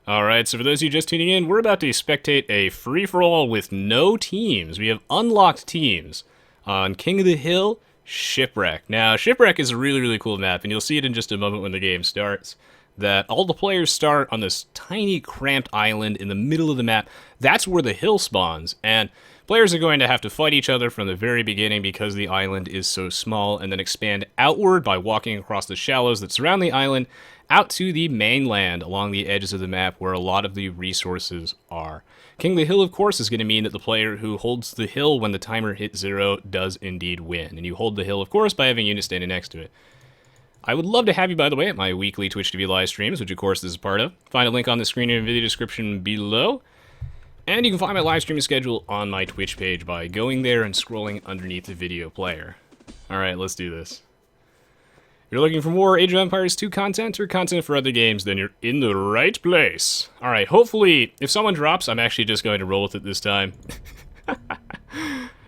Alright, so for those of you just tuning in, we're about to spectate a free-for-all with no teams. We have unlocked teams on King of the Hill, Shipwreck. Now, Shipwreck is a really, really cool map, and you'll see it in just a moment when the game starts, that all the players start on this tiny, cramped island in the middle of the map. That's where the hill spawns, and players are going to have to fight each other from the very beginning because the island is so small, and then expand outward by walking across the shallows that surround the island out to the mainland along the edges of the map where a lot of the resources are. King of the Hill, of course, is going to mean that the player who holds the hill when the timer hits 0 does indeed win. And you hold the hill, of course, by having units standing next to it. I would love to have you, by the way, at my weekly Twitch TV live streams, which, of course, this is part of. Find a link on the screen in the video description below. And you can find my live streaming schedule on my Twitch page by going there and scrolling underneath the video player. Alright, let's do this. If you're looking for more Age of Empires 2 content or content for other games, then you're in the right place. Alright, hopefully, if someone drops, I'm actually just going to roll with it this time.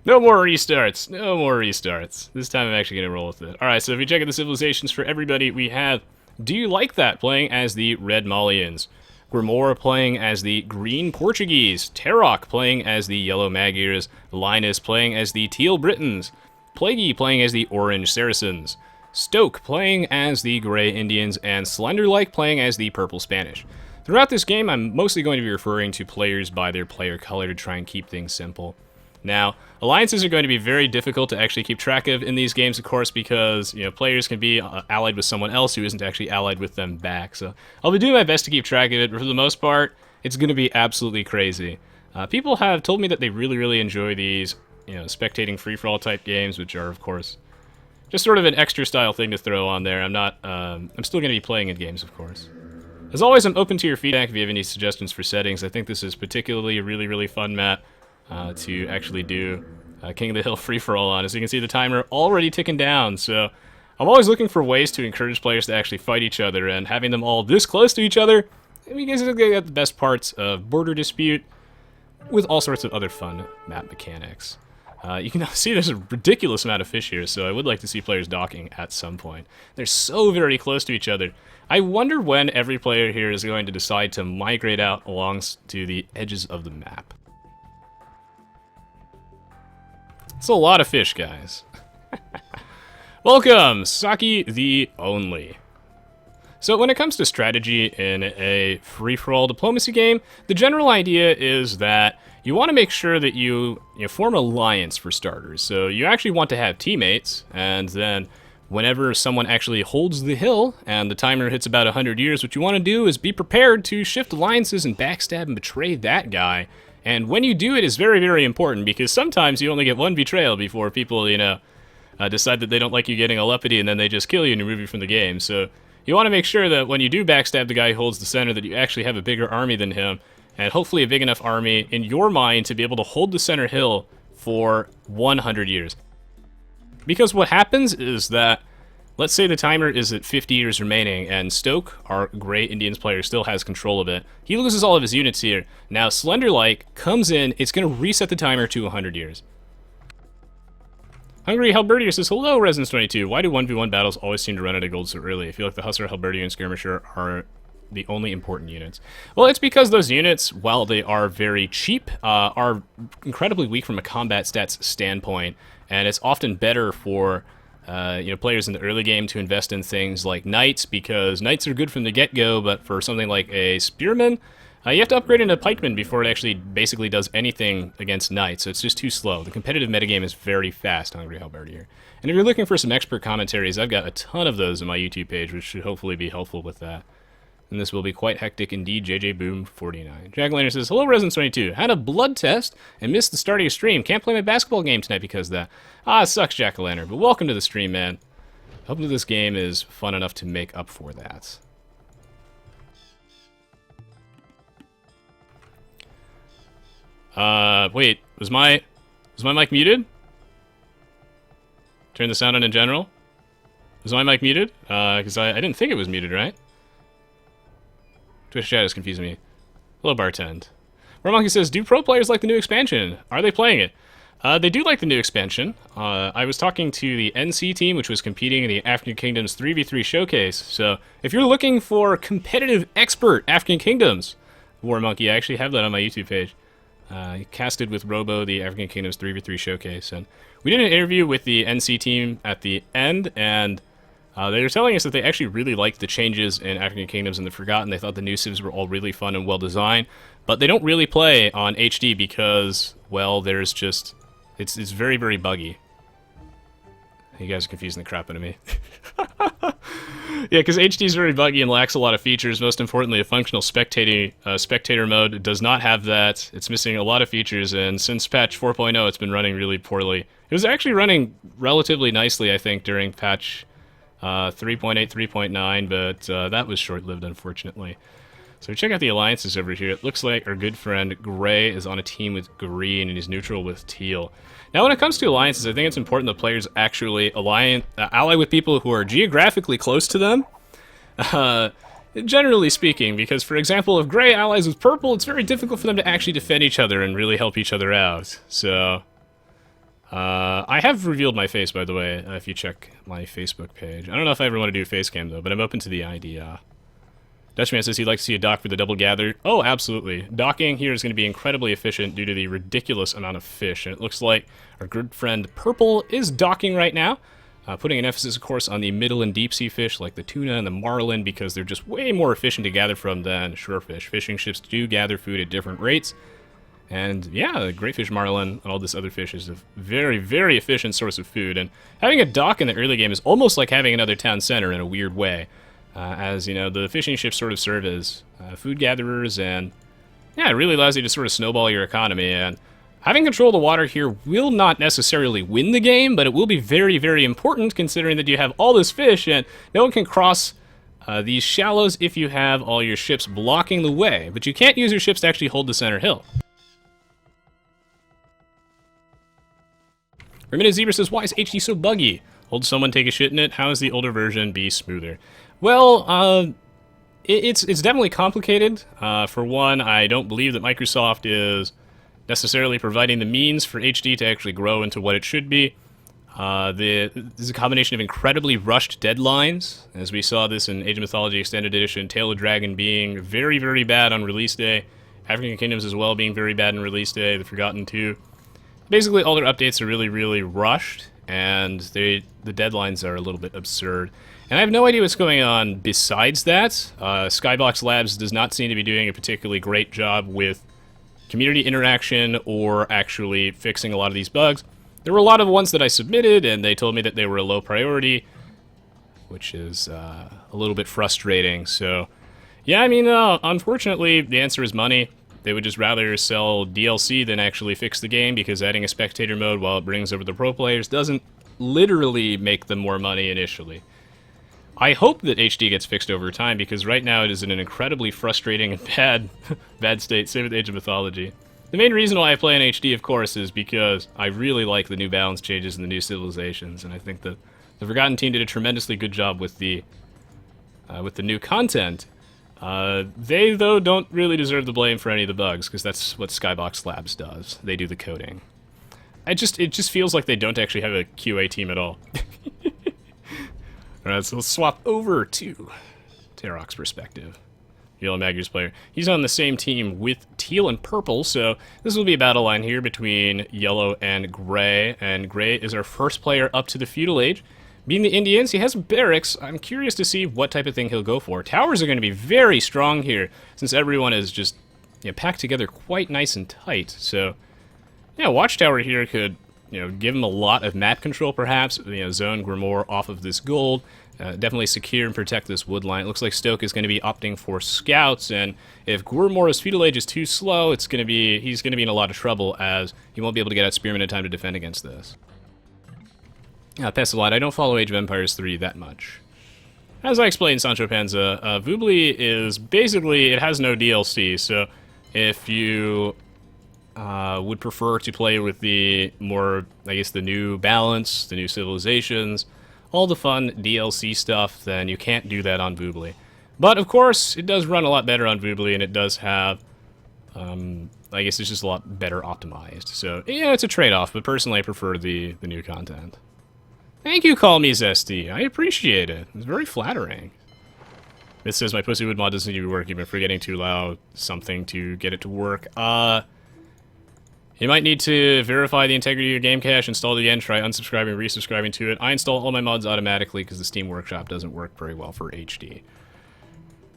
No more restarts. No more restarts. This time I'm actually going to roll with it. Alright, so if you check out the civilizations for everybody, we have Do You Like That playing as the Red Malians. Grimoire playing as the Green Portuguese. Tarok playing as the Yellow Magyars. Linus playing as the Teal Britons. Plaguey playing as the Orange Saracens. Stoke playing as the Grey Indians, and Slenderlike playing as the Purple Spanish. Throughout this game, I'm mostly going to be referring to players by their player color to try and keep things simple. Now, alliances are going to be very difficult to actually keep track of in these games, of course, because players can be allied with someone else who isn't actually allied with them back. So I'll be doing my best to keep track of it, but for the most part, it's going to be absolutely crazy. People have told me that they really, really enjoy these, spectating free-for-all type games, which are, of course, just sort of an extra style thing to throw on there. I'm still going to be playing in games, of course. As always, I'm open to your feedback if you have any suggestions for settings. I think this is particularly a really, really fun map to actually do King of the Hill free-for-all on. As you can see, the timer already ticking down, so I'm always looking for ways to encourage players to actually fight each other, and having them all this close to each other, you guys are going to get the best parts of border dispute with all sorts of other fun map mechanics. You can see there's a ridiculous amount of fish here, so I would like to see players docking at some point. They're so very close to each other. I wonder when every player here is going to decide to migrate out along to the edges of the map. It's a lot of fish, guys. Welcome, Saki the Only. So when it comes to strategy in a free-for-all diplomacy game, the general idea is that you want to make sure that you form an alliance for starters. So you actually want to have teammates, and then whenever someone actually holds the hill and the timer hits about 100 years, what you want to do is be prepared to shift alliances and backstab and betray that guy. And when you do it is very, very important, because sometimes you only get one betrayal before people, decide that they don't like you getting a lepity, and then they just kill you and remove you from the game. So you want to make sure that when you do backstab the guy who holds the center, that you actually have a bigger army than him, and hopefully a big enough army in your mind to be able to hold the center hill for 100 years. Because what happens is that, let's say the timer is at 50 years remaining, and Stoke, our Grey Indians player, still has control of it. He loses all of his units here. Now Slenderlike comes in, it's going to reset the timer to 100 years. Hungry Halberdier says, hello, Resins22. Why do 1v1 battles always seem to run out of gold so early? I feel like the Hussar, Halberdier, and Skirmisher are the only important units. Well, it's because those units, while they are very cheap, are incredibly weak from a combat stats standpoint, and it's often better for players in the early game to invest in things like knights, because knights are good from the get-go, but for something like a spearman, you have to upgrade into pikeman before it actually basically does anything against knights, so it's just too slow. The competitive metagame is very fast, Hungry Halberdier. And if you're looking for some expert commentaries, I've got a ton of those on my YouTube page, which should hopefully be helpful with that. And this will be quite hectic indeed, JJ Boom 49. Jack Laner says, hello, Resins22. Had a blood test and missed the start of your stream. Can't play my basketball game tonight because of that. Ah, it sucks, Jack Laner, but welcome to the stream, man. Hopefully this game is fun enough to make up for that. Wait, was my mic muted? Turn the sound on in general. Was my mic muted? Because I didn't think it was muted, right? Twitch chat is confusing me. Hello, Bartend. Monkey says, do pro players like the new expansion? Are they playing it? They do like the new expansion. I was talking to the NC team, which was competing in the African Kingdoms 3v3 showcase. So if you're looking for competitive expert African Kingdoms, War Monkey. I actually have that on my YouTube page. Casted with Robo, the African Kingdoms 3v3 showcase. And we did an interview with the NC team at the end, and they were telling us that they actually really liked the changes in African Kingdoms and the Forgotten. They thought the new civs were all really fun and well designed, but they don't really play on HD because, well, there's just... It's very, very buggy. You guys are confusing the crap out of me. Yeah, because HD is very buggy and lacks a lot of features. Most importantly, a functional spectator mode does not have that. It's missing a lot of features, and since patch 4.0, it's been running really poorly. It was actually running relatively nicely, I think, during patch 3.8, 3.9, but that was short-lived, unfortunately. So check out the alliances over here. It looks like our good friend Gray is on a team with Green, and he's neutral with Teal. Now, when it comes to alliances, I think it's important that players actually ally with people who are geographically close to them, generally speaking, because, for example, if Gray allies with Purple, it's very difficult for them to actually defend each other and really help each other out. So, I have revealed my face, by the way, if you check my Facebook page. I don't know if I ever want to do a face cam, though, but I'm open to the idea. Dutchman says he'd like to see a dock for the double gather. Oh, absolutely. Docking here is going to be incredibly efficient due to the ridiculous amount of fish. And it looks like our good friend Purple is docking right now, putting an emphasis, of course, on the middle and deep sea fish like the tuna and the marlin because they're just way more efficient to gather from than shorefish. Fishing ships do gather food at different rates. And yeah, the great fish marlin and all this other fish is a very, very efficient source of food. And having a dock in the early game is almost like having another town center in a weird way. As, you know, the fishing ships sort of serve as food gatherers, and yeah, it really allows you to sort of snowball your economy, and having control of the water here will not necessarily win the game, but it will be very, very important considering that you have all this fish, and no one can cross these shallows if you have all your ships blocking the way, but you can't use your ships to actually hold the center hill. Remitted Zebra says, why is HD so buggy? Hold someone, take a shit in it? How is the older version be smoother? Well, it's definitely complicated. For one, I don't believe that Microsoft is necessarily providing the means for HD to actually grow into what it should be. There's a combination of incredibly rushed deadlines, as we saw this in Age of Mythology Extended Edition, Tail of Dragon being very, very bad on release day, African Kingdoms as well being very bad on release day, The Forgotten 2. Basically, all their updates are really, really rushed, and the deadlines are a little bit absurd. And I have no idea what's going on besides that. Skybox Labs does not seem to be doing a particularly great job with community interaction or actually fixing a lot of these bugs. There were a lot of ones that I submitted, and they told me that they were a low priority, which is a little bit frustrating. So, yeah, I mean, unfortunately, the answer is money. They would just rather sell DLC than actually fix the game, because adding a spectator mode while it brings over the pro players doesn't literally make them more money initially. I hope that HD gets fixed over time, because right now it is in an incredibly frustrating and bad state, same with Age of Mythology. The main reason why I play in HD, of course, is because I really like the new balance changes and the new civilizations, and I think that the Forgotten team did a tremendously good job with the new content. They, though, don't really deserve the blame for any of the bugs, because that's what Skybox Labs does. They do the coding. It just feels like they don't actually have a QA team at all. Alright, so let's swap over to Tarok's perspective. Yellow Magyars player. He's on the same team with Teal and Purple, so this will be a battle line here between Yellow and Gray, and Gray is our first player up to the Feudal Age. Being the Indians, he has barracks. I'm curious to see what type of thing he'll go for. Towers are going to be very strong here, since everyone is just packed together quite nice and tight. So, yeah, Watchtower here could give him a lot of map control, perhaps. Zone Grimoire off of this gold. Definitely secure and protect this wood line. It looks like Stoke is going to be opting for scouts, and if Grimoire's Feudal Age is too slow, he's going to be in a lot of trouble, as he won't be able to get out Spearman in time to defend against this. Pestilite, I don't follow Age of Empires 3 that much. As I explained, Sancho Panza, Vubli is basically, it has no DLC, so if you would prefer to play with the more, I guess, the new balance, the new civilizations, all the fun DLC stuff, then you can't do that on Vubli. But, of course, it does run a lot better on Vubli, and it does have, I guess it's just a lot better optimized. So, yeah, it's a trade-off, but personally I prefer the new content. Thank you, Call Me Zesty. I appreciate it. It's very flattering. It says my Pussywood mod doesn't even work. You've been forgetting to allow something to get it to work. You might need to verify the integrity of your game cache, install it again, try unsubscribing, resubscribing to it. I install all my mods automatically because the Steam Workshop doesn't work very well for HD.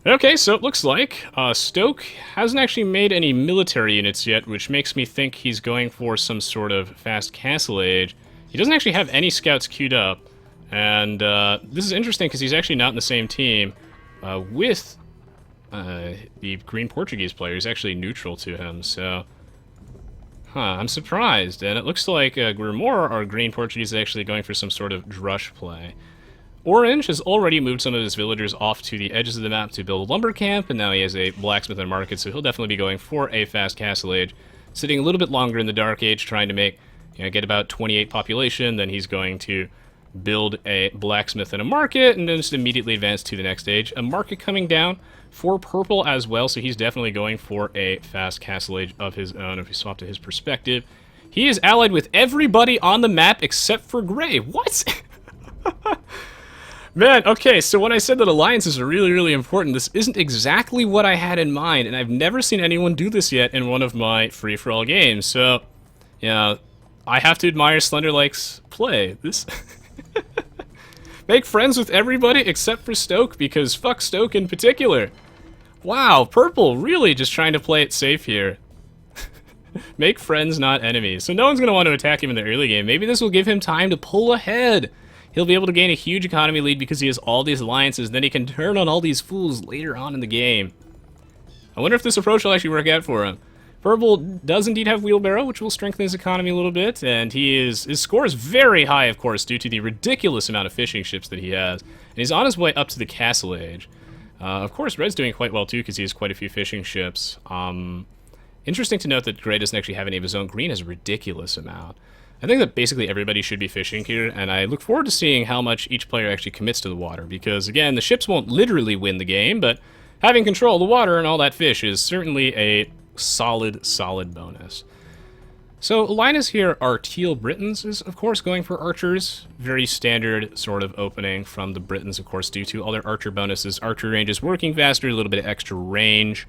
Okay, so it looks like Stoke hasn't actually made any military units yet, which makes me think he's going for some sort of fast castle age. He doesn't actually have any scouts queued up, and this is interesting because he's actually not in the same team with the Green Portuguese player. He's actually neutral to him, so... I'm surprised, and it looks like Grimoire, our Green Portuguese, is actually going for some sort of drush play. Orange has already moved some of his villagers off to the edges of the map to build a lumber camp, and now he has a blacksmith and market, so he'll definitely be going for a fast castle age. Sitting a little bit longer in the Dark Age, trying to make, get about 28 population, then he's going to build a blacksmith and a market, and then just immediately advance to the next age. A market coming down for purple as well, so he's definitely going for a fast castle age of his own if we swap to his perspective. He is allied with everybody on the map except for gray. What? Man, okay, so when I said that alliances are really, really important, this isn't exactly what I had in mind, and I've never seen anyone do this yet in one of my free-for-all games, so, yeah, I have to admire Slenderlike's play. This... Make friends with everybody except for Stoke, because fuck Stoke in particular. Wow, purple, really just trying to play it safe here. Make friends, not enemies. So no one's going to want to attack him in the early game. Maybe this will give him time to pull ahead. He'll be able to gain a huge economy lead because he has all these alliances, and then he can turn on all these fools later on in the game. I wonder if this approach will actually work out for him. Purple does indeed have Wheelbarrow, which will strengthen his economy a little bit, and his score is very high, of course, due to the ridiculous amount of fishing ships that he has. And he's on his way up to the castle age. Of course, Red's doing quite well, too, because he has quite a few fishing ships. Interesting to note that Gray doesn't actually have any of his own. Green has a ridiculous amount. I think that basically everybody should be fishing here, and I look forward to seeing how much each player actually commits to the water, because, again, the ships won't literally win the game, but having control of the water and all that fish is certainly a solid bonus. So Linus here, our teal Britons, is of course going for archers. Very standard sort of opening from the Britons, of course, due to all their archer bonuses. Archer range is working faster, a little bit of extra range.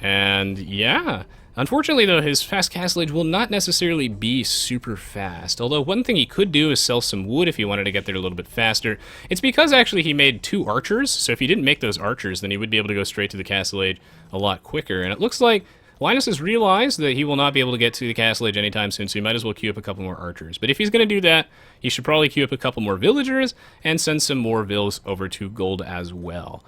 And yeah, unfortunately though, his fast castle age will not necessarily be super fast. Although one thing he could do is sell some wood if he wanted to get there a little bit faster. It's because actually he made 2 archers, so if he didn't make those archers, then he would be able to go straight to the castle age a lot quicker. And it looks like Linus has realized that he will not be able to get to the castle age anytime soon, so he might as well queue up a couple more archers. But if he's going to do that, he should probably queue up a couple more villagers and send some more vills over to gold as well.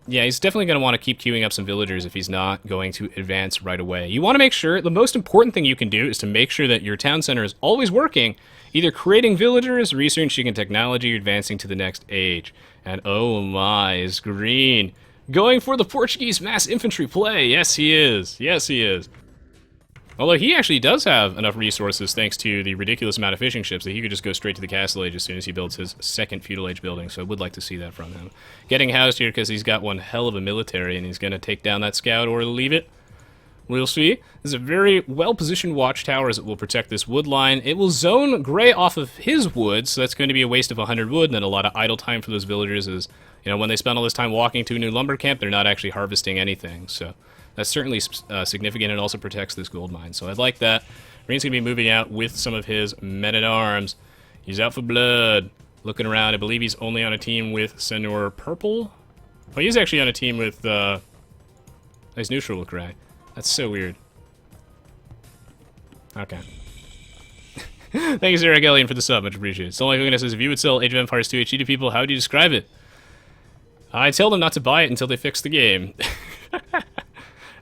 Yeah, he's definitely going to want to keep queuing up some villagers if he's not going to advance right away. You want to make sure, the most important thing you can do is to make sure that your town center is always working, either creating villagers, researching in technology, or advancing to the next age. And oh my, is Green going for the Portuguese mass infantry play? Yes, he is. Yes, he is. Although he actually does have enough resources thanks to the ridiculous amount of fishing ships that he could just go straight to the castle age as soon as he builds his second feudal age building, so I would like to see that from him. Getting housed here because he's got one hell of a military and he's going to take down that scout or leave it. We'll see. This is a very well-positioned watchtower as it will protect this wood line. It will zone Gray off of his wood, so that's going to be a waste of 100 wood and then a lot of idle time for those villagers as, you know, when they spend all this time walking to a new lumber camp, they're not actually harvesting anything, so that's certainly significant and also protects this gold mine. So I like that. Green's going to be moving out with some of his men-at-arms. He's out for blood. Looking around, I believe he's only on a team with Senor Purple. Oh, he's actually on a team with, nice neutral look, right? That's so weird. Okay. Thank you, Sarah Gellian, for the sub. Much appreciated. So, like says, if you would sell Age of Empires 2 HD to people, how would you describe it? I tell them not to buy it until they fix the game.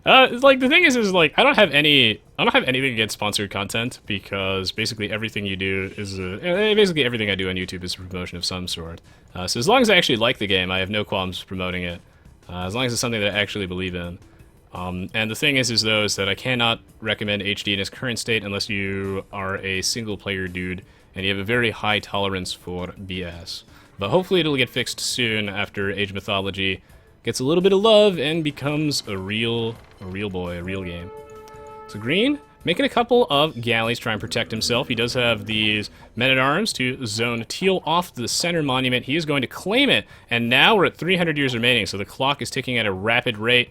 Like, the thing is like, I don't have anything against sponsored content, because basically everything you do is, basically everything I do on YouTube is a promotion of some sort. So as long as I actually like the game, I have no qualms promoting it. As long as it's something that I actually believe in. And the thing is that I cannot recommend HD in its current state unless you are a single-player dude, and you have a very high tolerance for BS. But hopefully it'll get fixed soon after Age Mythology gets a little bit of love and becomes a real boy, a real game. So Green, Making a couple of galleys try and protect himself. He does have these men-at-arms to zone Teal off the center monument. He is going to claim it, and now we're at 300 years remaining, so the clock is ticking at a rapid rate.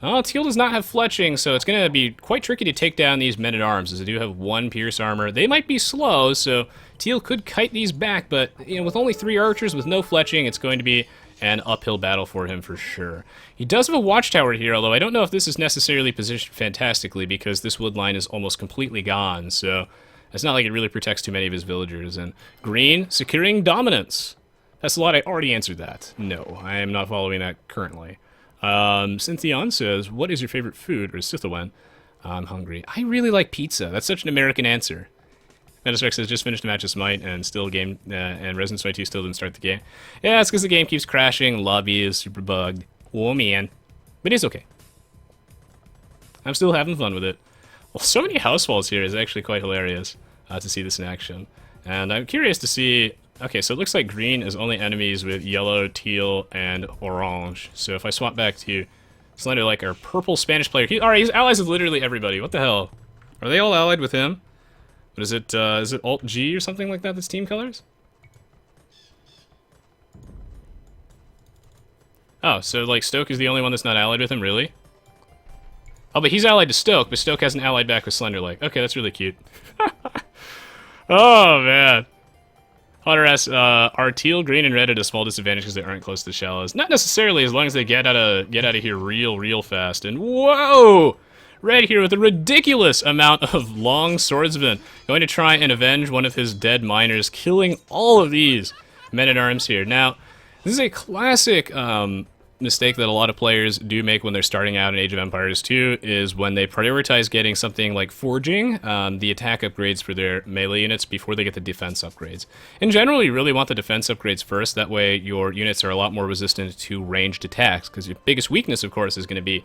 Oh, Teal does not have fletching, so it's going to be quite tricky to take down these men-at-arms, as they do have 1 pierce armor. They might be slow, so Teal could kite these back, but with only 3 archers with no fletching, it's going to be an uphill battle for him for sure. He does have a watchtower here, although I don't know if this is necessarily positioned fantastically because this wood line is almost completely gone, so it's not like it really protects too many of his villagers. And green, securing dominance. That's a lot. I already answered that. No, I am not following that currently. Cynthion says, what is your favorite food? Or Sithawen? I'm hungry. I really like pizza. That's such an American answer. Metasrex says, just finished a match of Smite and still game, and Resident Smite 2 still didn't start the game. Yeah, it's because the game keeps crashing, lobby is super bugged. Oh man. But it's okay. I'm still having fun with it. Well, so many house walls here is actually quite hilarious to see this in action. And I'm curious to see... Okay, so it looks like green is only enemies with yellow, teal, and orange. So if I swap back to Slender, like our purple Spanish player... Alright, he's allies with literally everybody. What the hell? Are they all allied with him? What is it Alt-G or something like that that's team colors? Oh, so like Stoke is the only one that's not allied with him, really? Oh, but he's allied to Stoke, but Stoke hasn't allied back with Slenderlike. Okay, that's really cute. Oh, man. Hunter asks, are teal, green, and red at a small disadvantage because they aren't close to the shallows? Not necessarily, as long as they get out of here real fast. And whoa! Red here with a ridiculous amount of Longswordsman. Going to try and avenge one of his dead miners, killing all of these men-at-arms here. Now, this is a classic mistake that a lot of players do make when they're starting out in Age of Empires 2, is when they prioritize getting something like forging, the attack upgrades for their melee units before they get the defense upgrades. In general, you really want the defense upgrades first, that way your units are a lot more resistant to ranged attacks, because your biggest weakness, of course, is going to be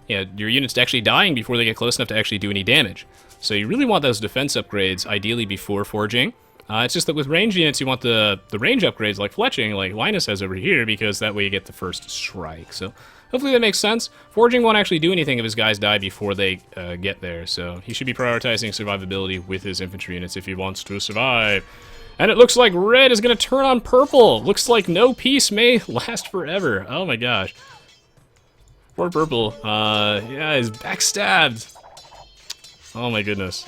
your units actually dying before they get close enough to actually do any damage. So you really want those defense upgrades, ideally before forging. It's just that with ranged units, you want the range upgrades like fletching, like Linus has over here, because that way you get the first strike. So hopefully that makes sense. Forging won't actually do anything if his guys die before they get there, so he should be prioritizing survivability with his infantry units if he wants to survive. And it looks like red is going to turn on purple. Looks like no peace may last forever. Oh my gosh. Poor purple. Yeah, he's backstabbed. Oh my goodness.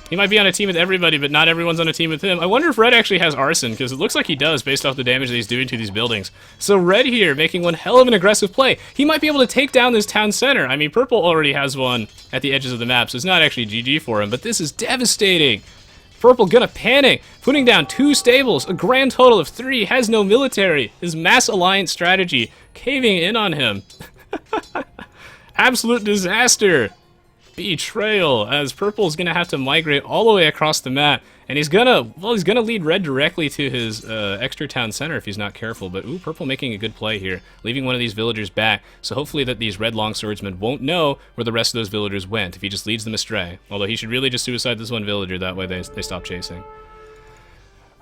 He might be on a team with everybody, but not everyone's on a team with him. I wonder if red actually has arson, because it looks like he does based off the damage that he's doing to these buildings. So red here, making one hell of an aggressive play. He might be able to take down this town center. I mean, purple already has one at the edges of the map, so it's not actually GG for him, but this is devastating. Purple gonna panic, putting down 2 stables, a grand total of 3, has no military. His mass alliance strategy caving in on him. Absolute disaster. Betrayal, as purple is gonna have to migrate all the way across the map, and he's gonna lead red directly to his extra town center if he's not careful. But ooh, purple making a good play here, leaving one of these villagers back, so hopefully that these red longswordsmen won't know where the rest of those villagers went if he just leads them astray. Although he should really just suicide this one villager, that way they stop chasing.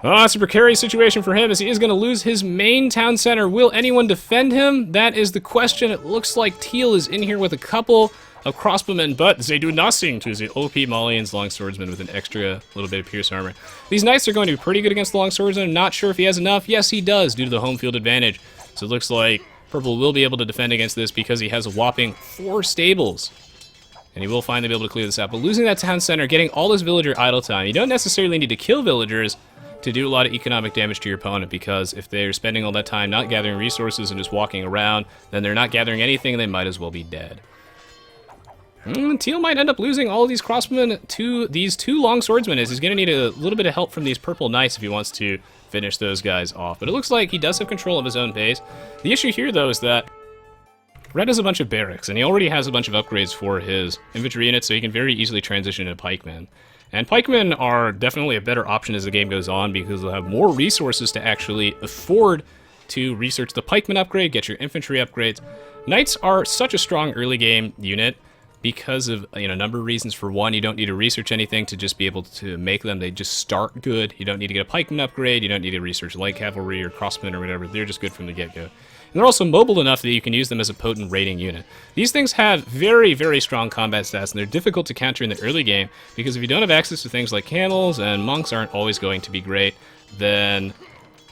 Oh, it's a precarious situation for him as he is going to lose his main town center. Will anyone defend him? That is the question. It looks like teal is in here with a couple of crossbowmen, but they do nothing to the OP Malians longswordsman with an extra little bit of pierce armor. These knights are going to be pretty good against the longswordsman. I'm not sure if he has enough. Yes, he does, due to the home field advantage. So it looks like purple will be able to defend against this because he has a whopping 4 stables. And he will finally be able to clear this out. But losing that town center, getting all this villager idle time, you don't necessarily need to kill villagers to do a lot of economic damage to your opponent, because if they're spending all that time not gathering resources and just walking around, then they're not gathering anything and they might as well be dead. Teal might end up losing all of these crossbowmen to these 2 longswordsmen, as he's going to need a little bit of help from these purple knights if he wants to finish those guys off. But it looks like he does have control of his own pace. The issue here, though, is that red has a bunch of barracks, and he already has a bunch of upgrades for his infantry units, so he can very easily transition into pikemen. And pikemen are definitely a better option as the game goes on, because they'll have more resources to actually afford to research the pikeman upgrade, get your infantry upgrades. Knights are such a strong early game unit because of a number of reasons. For one, you don't need to research anything to just be able to make them. They just start good. You don't need to get a pikeman upgrade. You don't need to research light cavalry or crossmen or whatever. They're just good from the get-go. And they're also mobile enough that you can use them as a potent raiding unit. These things have very, very strong combat stats, and they're difficult to counter in the early game, because if you don't have access to things like camels, and monks aren't always going to be great, then,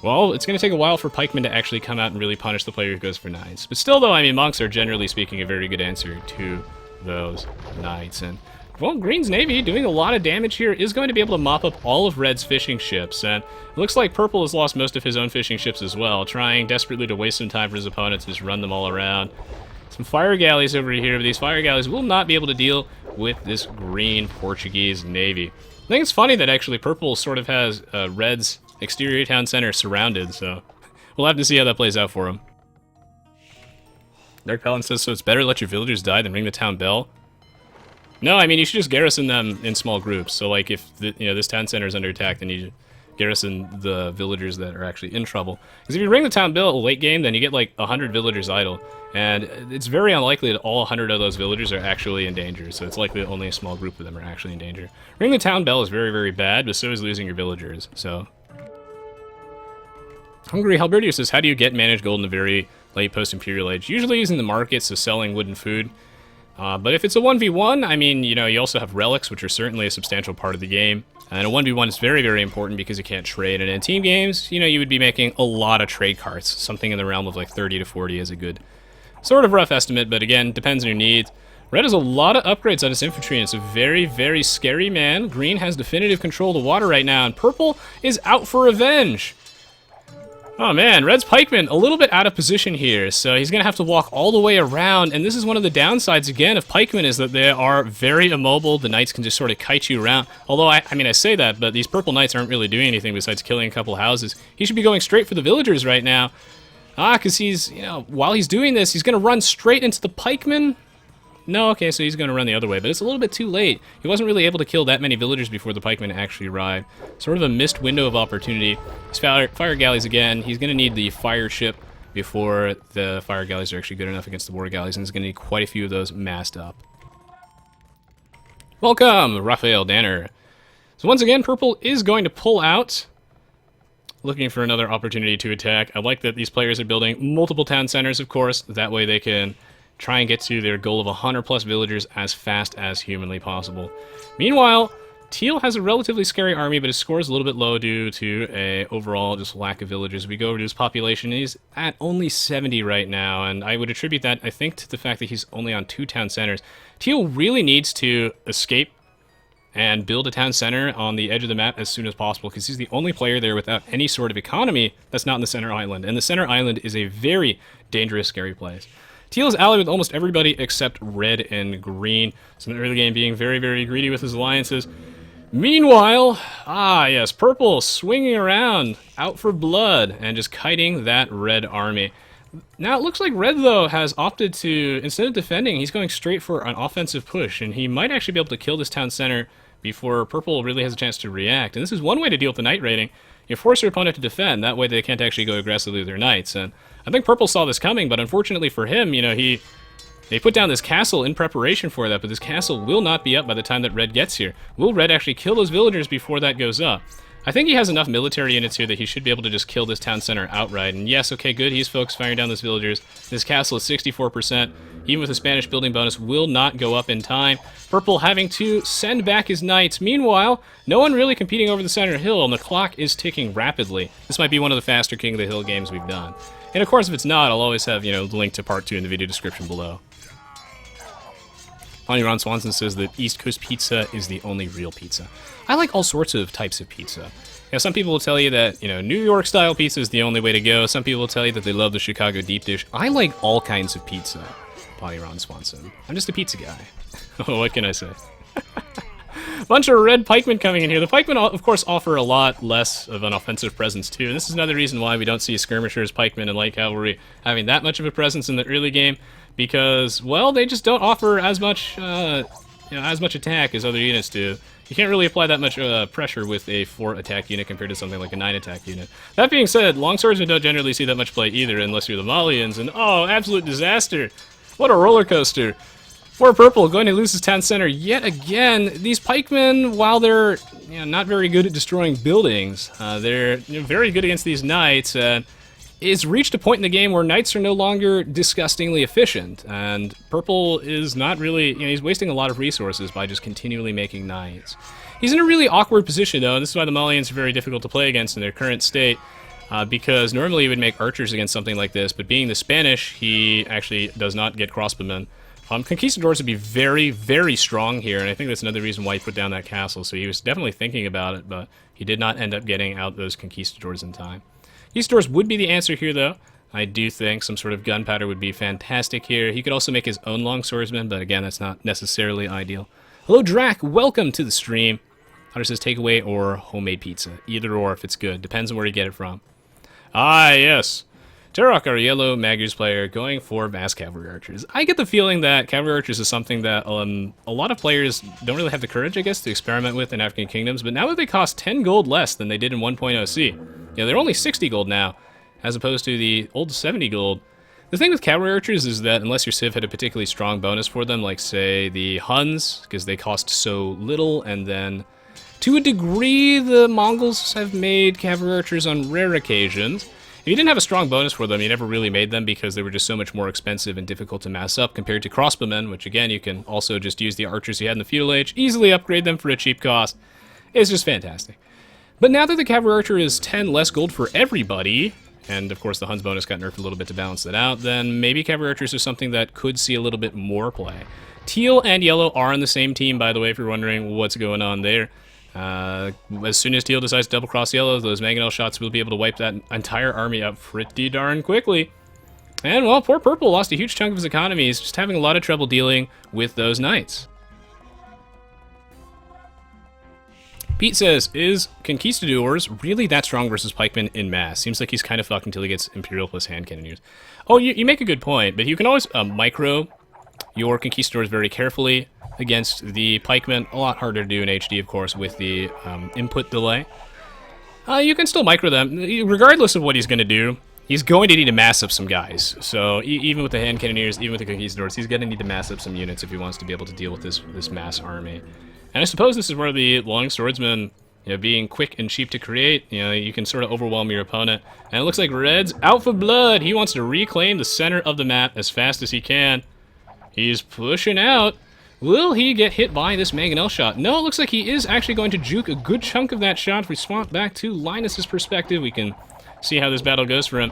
well, it's going to take a while for pikemen to actually come out and really punish the player who goes for knights. But still, though, I mean, monks are generally speaking a very good answer to those knights. And, well, Green's Navy, doing a lot of damage here, is going to be able to mop up all of Red's fishing ships. And it looks like Purple has lost most of his own fishing ships as well, trying desperately to waste some time for his opponents, just run them all around. Some fire galleys over here, but these fire galleys will not be able to deal with this green Portuguese Navy. I think it's funny that actually Purple sort of has Red's exterior town center surrounded, so we'll have to see how that plays out for him. Dark Paladin says, so it's better to let your villagers die than ring the town bell? No, I mean, you should just garrison them in small groups. So, like, if this town center is under attack, then you garrison the villagers that are actually in trouble. Because if you ring the town bell late game, then you get, like, 100 villagers idle. And it's very unlikely that all 100 of those villagers are actually in danger. So it's likely that only a small group of them are actually in danger. Ring the town bell is very, very bad, but so is losing your villagers. So, Hungry Halberdier says, how do you get managed gold in the very late post-Imperial age? Usually using the market, so selling wood and food. But if it's a 1v1, I mean, you also have relics, which are certainly a substantial part of the game. And a 1v1 is very, very important because you can't trade. And in team games, you would be making a lot of trade carts. Something in the realm of like 30 to 40 is a good sort of rough estimate, but again, depends on your needs. Red has a lot of upgrades on its infantry, and it's a very, very scary man. Green has definitive control of the water right now, and Purple is out for revenge. Oh man, Red's pikeman a little bit out of position here, so he's going to have to walk all the way around, and this is one of the downsides, again, of pikemen, is that they are very immobile. The knights can just sort of kite you around. Although, I mean, I say that, but these purple knights aren't really doing anything besides killing a couple houses. He should be going straight for the villagers right now. Because he's, while he's doing this, he's going to run straight into the pikemen. No, okay, so he's going to run the other way, but it's a little bit too late. He wasn't really able to kill that many villagers before the pikemen actually arrived. Sort of a missed window of opportunity. His fire galleys again. He's going to need the fire ship before the fire galleys are actually good enough against the war galleys, and he's going to need quite a few of those massed up. Welcome, Raphael Danner. So once again, Purple is going to pull out, looking for another opportunity to attack. I like that these players are building multiple town centers, of course. That way they can try and get to their goal of 100 plus villagers as fast as humanly possible. Meanwhile, Teal has a relatively scary army, but his score is a little bit low due to a overall just lack of villagers. We go over to his population, and he's at only 70 right now, and I would attribute that, I think, to the fact that he's only on 2 town centers. Teal really needs to escape and build a town center on the edge of the map as soon as possible, because he's the only player there without any sort of economy that's not in the center island, and the center island is a very dangerous, scary place. Teal is allied with almost everybody except red and green, so in the early game being very, very greedy with his alliances. Meanwhile, yes, Purple swinging around, out for blood, and just kiting that red army. Now it looks like Red, though, has opted to, instead of defending, he's going straight for an offensive push, and he might actually be able to kill this town center before Purple really has a chance to react. And this is one way to deal with the knight raiding. You force your opponent to defend, that way they can't actually go aggressively with their knights. And I think Purple saw this coming, but unfortunately for him, they put down this castle in preparation for that, but this castle will not be up by the time that Red gets here. Will Red actually kill those villagers before that goes up? I think he has enough military units here that he should be able to just kill this town center outright. And yes, okay, good, he's focused firing down those villagers. This castle is 64%, even with a Spanish building bonus, will not go up in time. Purple having to send back his knights. Meanwhile, no one really competing over the center hill, and the clock is ticking rapidly. This might be one of the faster King of the Hill games we've done. And of course, if it's not, I'll always have, the link to part 2 in the video description below. Ron Swanson says that East Coast pizza is the only real pizza. I like all sorts of types of pizza. Some people will tell you that, New York style pizza is the only way to go. Some people will tell you that they love the Chicago deep dish. I like all kinds of pizza, Ron Swanson. I'm just a pizza guy. Oh, what can I say? Bunch of red pikemen coming in here. The pikemen, of course, offer a lot less of an offensive presence, too. And this is another reason why we don't see skirmishers, pikemen, and light cavalry having that much of a presence in the early game. Because, well, they just don't offer as much, as much attack as other units do. You can't really apply that much pressure with a 4 attack unit compared to something like a 9 attack unit. That being said, longswordsmen don't generally see that much play either, unless you're the Malians. And oh, absolute disaster! What a roller coaster! For purple, going to lose his town center yet again. These pikemen, while they're not very good at destroying buildings, they're very good against these knights. It's reached a point in the game where knights are no longer disgustingly efficient, and purple is not really, he's wasting a lot of resources by just continually making knights. He's in a really awkward position, though, and this is why the Malians are very difficult to play against in their current state, because normally he would make archers against something like this, but being the Spanish, he actually does not get crossbowmen. Conquistadors would be very, very strong here, and I think that's another reason why he put down that castle, so he was definitely thinking about it, but he did not end up getting out those conquistadors in time. Conquistadors would be the answer here, though. I do think some sort of gunpowder would be fantastic here. He could also make his own longswordsman, but again, that's not necessarily ideal. Hello, Drac. Welcome to the stream. Hunter says takeaway or homemade pizza. Either or if it's good. Depends on where you get it from. Ah, yes. Tarok, our yellow Magyars player, going for mass cavalry archers. I get the feeling that cavalry archers is something that a lot of players don't really have the courage, I guess, to experiment with in African kingdoms, but now that they cost 10 gold less than they did in 1.0C, they're only 60 gold now, as opposed to the old 70 gold. The thing with cavalry archers is that unless your civ had a particularly strong bonus for them, like, say, the Huns, because they cost so little, and then, to a degree, the Mongols have made cavalry archers on rare occasions. If you didn't have a strong bonus for them, you never really made them because they were just so much more expensive and difficult to mass up compared to crossbowmen, which again, you can also just use the archers you had in the feudal age, easily upgrade them for a cheap cost. It's just fantastic. But now that the cavalry archer is 10 less gold for everybody, and of course the Huns bonus got nerfed a little bit to balance that out, then maybe cavalry archers are something that could see a little bit more play. Teal and yellow are on the same team, by the way, if you're wondering what's going on there. As soon as Teal decides to double-cross yellow, those mangonel shots will be able to wipe that entire army up pretty darn quickly. And, well, poor purple lost a huge chunk of his economy. He's just having a lot of trouble dealing with those knights. Pete says, is Conquistadors really that strong versus pikemen in mass? Seems like he's kind of fucked until he gets Imperial plus hand cannoneers. Oh, you make a good point, but you can always micro your Conquistadors very carefully against the pikemen. A lot harder to do in HD, of course, with the input delay. You can still micro them. Regardless of what he's going to do, he's going to need to mass up some guys. So even with the hand cannoneers, even with the Conquistadors, he's going to need to mass up some units if he wants to be able to deal with this mass army. And I suppose this is where the Longswordsman, being quick and cheap to create, you can sort of overwhelm your opponent. And it looks like Red's out for blood. He wants to reclaim the center of the map as fast as he can. He's pushing out. Will he get hit by this mangonel shot? No, it looks like he is actually going to juke a good chunk of that shot. If we swap back to Linus's perspective, we can see how this battle goes for him.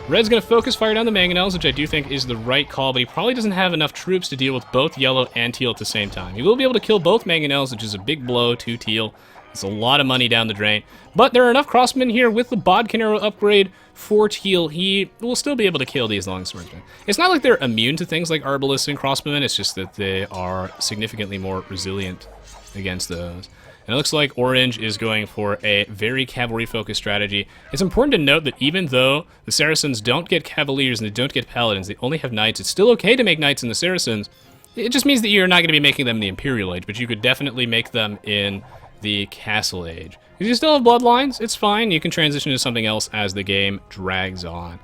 Red's going to focus fire down the mangonels, which I do think is the right call, but he probably doesn't have enough troops to deal with both yellow and teal at the same time. He will be able to kill both mangonels, which is a big blow to teal. It's a lot of money down the drain. But there are enough crossmen here with the bodkin arrow upgrade for teal. He will still be able to kill these longswordsmen. It's not like they're immune to things like arbalists and crossbowmen, it's just that they are significantly more resilient against those. And it looks like Orange is going for a very cavalry-focused strategy. It's important to note that even though the Saracens don't get cavaliers and they don't get paladins, they only have knights, it's still okay to make knights in the Saracens. It just means that you're not going to be making them in the Imperial Age, but you could definitely make them in the Castle Age. If you still have bloodlines, it's fine. You can transition to something else as the game drags on.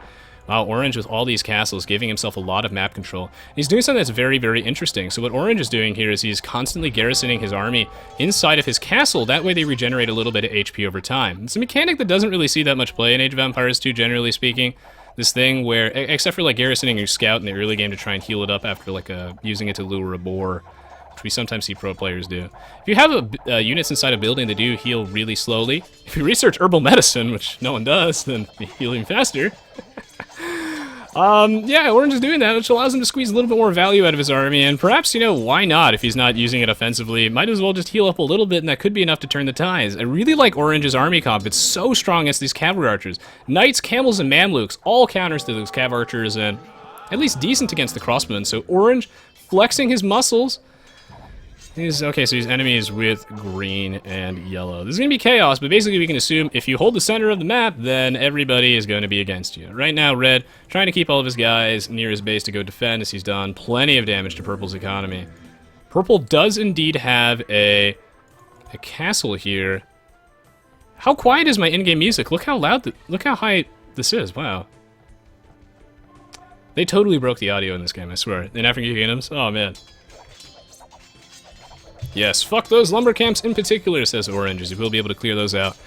Wow, Orange with all these castles giving himself a lot of map control. He's doing something that's very, very interesting. So what Orange is doing here is he's constantly garrisoning his army inside of his castle. That way they regenerate a little bit of HP over time. It's a mechanic that doesn't really see that much play in Age of Empires 2, generally speaking. This thing where, except for like garrisoning your scout in the early game to try and heal it up after like using it to lure a boar, which we sometimes see pro players do. If you have units inside a building that do heal really slowly, if you research herbal medicine, which no one does, then you heal even faster. Yeah, Orange is doing that, which allows him to squeeze a little bit more value out of his army, and perhaps, why not if he's not using it offensively? Might as well just heal up a little bit, and that could be enough to turn the tides. I really like Orange's army comp. It's so strong against these cavalry archers. Knights, camels, and mamluks, all counters to those cav archers, and at least decent against the crossbowmen. So Orange flexing his muscles. Okay, so he's enemies with green and yellow. This is going to be chaos, but basically we can assume if you hold the center of the map, then everybody is going to be against you. Right now, Red trying to keep all of his guys near his base to go defend, as he's done plenty of damage to Purple's economy. Purple does indeed have a castle here. How quiet is my in-game music? Look how loud, look how high this is. Wow. They totally broke the audio in this game, I swear. In African Kingdoms? Oh, man. Yes, fuck those lumber camps in particular, says Orange, as you will be able to clear those out.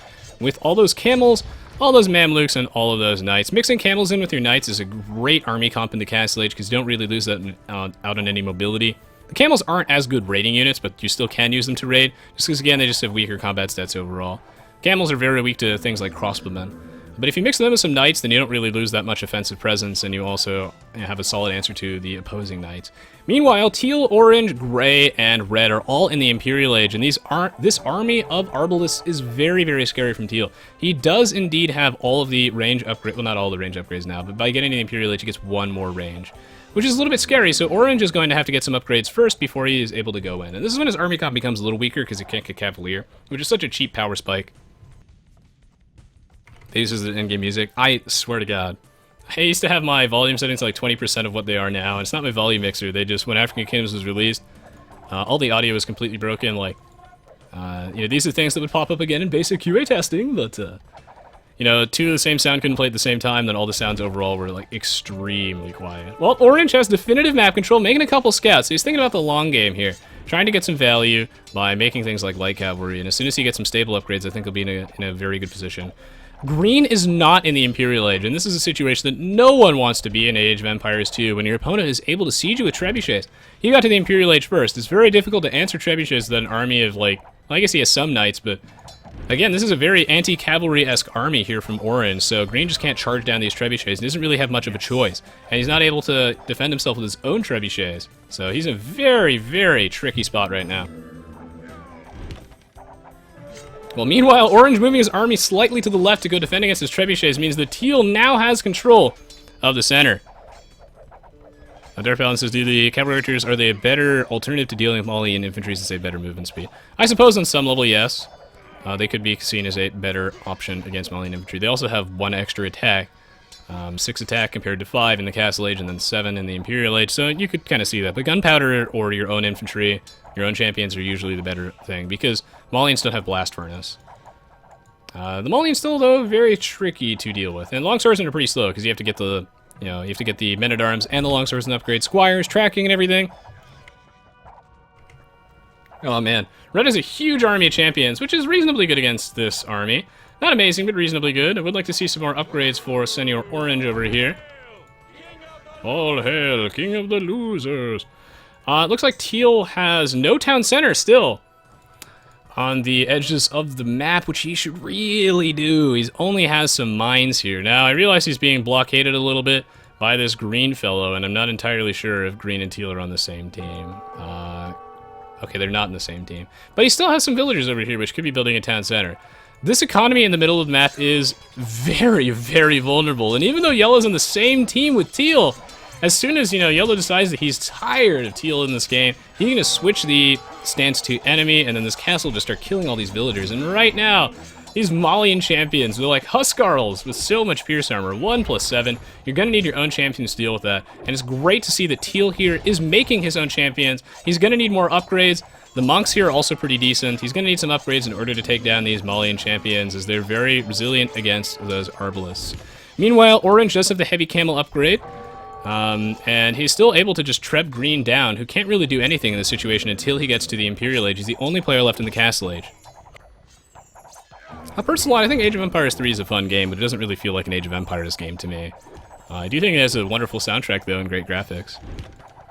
With all those camels, all those Mamluks, and all of those knights. Mixing camels in with your knights is a great army comp in the Castle Age because you don't really lose that out on any mobility. The camels aren't as good raiding units, but you still can use them to raid, just because, again, they just have weaker combat stats overall. Camels are very weak to things like crossbowmen. But if you mix them with some knights, then you don't really lose that much offensive presence, and you also have a solid answer to the opposing knights. Meanwhile, teal, orange, gray, and red are all in the Imperial Age, and this army of Arbalists is very, very scary from teal. He does indeed have all of the range upgrades, well, not all the range upgrades now, but by getting to the Imperial Age, he gets one more range, which is a little bit scary, so orange is going to have to get some upgrades first before he is able to go in. And this is when his army comp becomes a little weaker because he can't get Cavalier, which is such a cheap power spike. This is the in-game music. I swear to God. I used to have my volume settings to like 20% of what they are now, and it's not my volume mixer. They just, when African Kingdoms was released, all the audio was completely broken. Like, you know, these are things that would pop up again in basic QA testing, but, you know, two of the same sound couldn't play at the same time, then all the sounds overall were, like, extremely quiet. Well, Orange has definitive map control, making a couple scouts. So he's thinking about the long game here, trying to get some value by making things like light cavalry, and as soon as he gets some stable upgrades, I think he'll be in a very good position. Green is not in the Imperial Age, and this is a situation that no one wants to be in Age of Empires 2 when your opponent is able to siege you with trebuchets. He got to the Imperial Age first. It's very difficult to answer trebuchets with an army of, like, well, I guess he has some knights, but again, this is a very anti-cavalry-esque army here from Orange, so Green just can't charge down these trebuchets. He doesn't really have much of a choice, and he's not able to defend himself with his own trebuchets. So he's in a very, very tricky spot right now. Well, meanwhile, Orange moving his army slightly to the left to go defend against his trebuchets means the teal now has control of the center. Dark Balance says, do the cavalry archers, are they a better alternative to dealing with Malian infantry since they have better movement speed? I suppose on some level, yes. They could be seen as a better option against Malian infantry. They also have 1 extra attack. 6 attack compared to 5 in the Castle Age and then 7 in the Imperial Age, so you could kind of see that. But gunpowder or your own infantry, your own champions are usually the better thing because Malians don't have blast furnace. The Malians still, though, very tricky to deal with. And longswordsmen are pretty slow because you have to get the, you have to get the men-at-arms and the longswordsmen upgrade, squires, tracking, and everything. Oh man, Red has a huge army of champions, which is reasonably good against this army. Not amazing, but reasonably good. I would like to see some more upgrades for Senior Orange over here. All hail, king of the losers. It looks like Teal has no town center still on the edges of the map, which he should really do. He only has some mines here. Now, I realize he's being blockaded a little bit by this green fellow, and I'm not entirely sure if green and teal are on the same team. Okay, they're not in the same team. But he still has some villagers over here, which could be building a town center. This economy in the middle of the map is very, very vulnerable. And even though Yellow's on the same team with Teal, as soon as, Yellow decides that he's tired of Teal in this game, he's going to switch the stance to enemy, and then this castle will just start killing all these villagers. And right now, these Malian champions, they're like Huskarls with so much pierce armor, 1+7. You're going to need your own champions to deal with that. And it's great to see that Teal here is making his own champions. He's going to need more upgrades. The monks here are also pretty decent. He's going to need some upgrades in order to take down these Malian champions, as they're very resilient against those Arbalists. Meanwhile, Orange does have the heavy camel upgrade. And he's still able to just treb green down, who can't really do anything in this situation until he gets to the Imperial Age. He's the only player left in the Castle Age. Personally, I think Age of Empires 3 is a fun game, but it doesn't really feel like an Age of Empires game to me. I do think it has a wonderful soundtrack, though, and great graphics.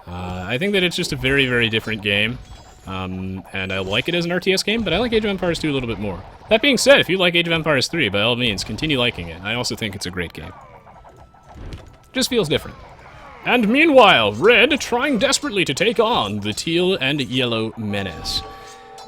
I think that it's just a very, very different game. And I like it as an RTS game, but I like Age of Empires 2 a little bit more. That being said, if you like Age of Empires 3, by all means, continue liking it. I also think it's a great game. Just feels different. And meanwhile, Red trying desperately to take on the Teal and Yellow menace.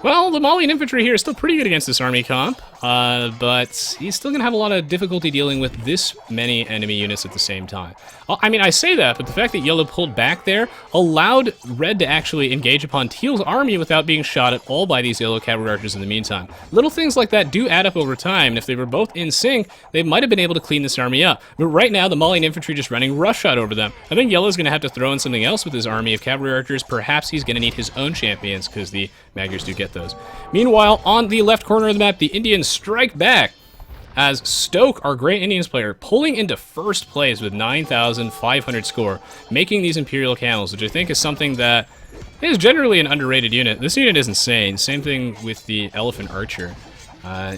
Well, the Malian infantry here is still pretty good against this army comp, but he's still going to have a lot of difficulty dealing with this many enemy units at the same time. I mean, I say that, but the fact that Yellow pulled back there allowed Red to actually engage upon Teal's army without being shot at all by these Yellow cavalry archers in the meantime. Little things like that do add up over time, and if they were both in sync, they might have been able to clean this army up. But right now, the Malian infantry just running roughshod over them. I think Yellow's going to have to throw in something else with his army of cavalry archers. Perhaps he's going to need his own champions, because the Magyars do get those. Meanwhile, on the left corner of the map, the Indians strike back. as Stoke, our Grey Indians player, pulling into first place with 9,500 score, making these Imperial Camels, which I think is something that is generally an underrated unit. This unit is insane. Same thing with the Elephant Archer.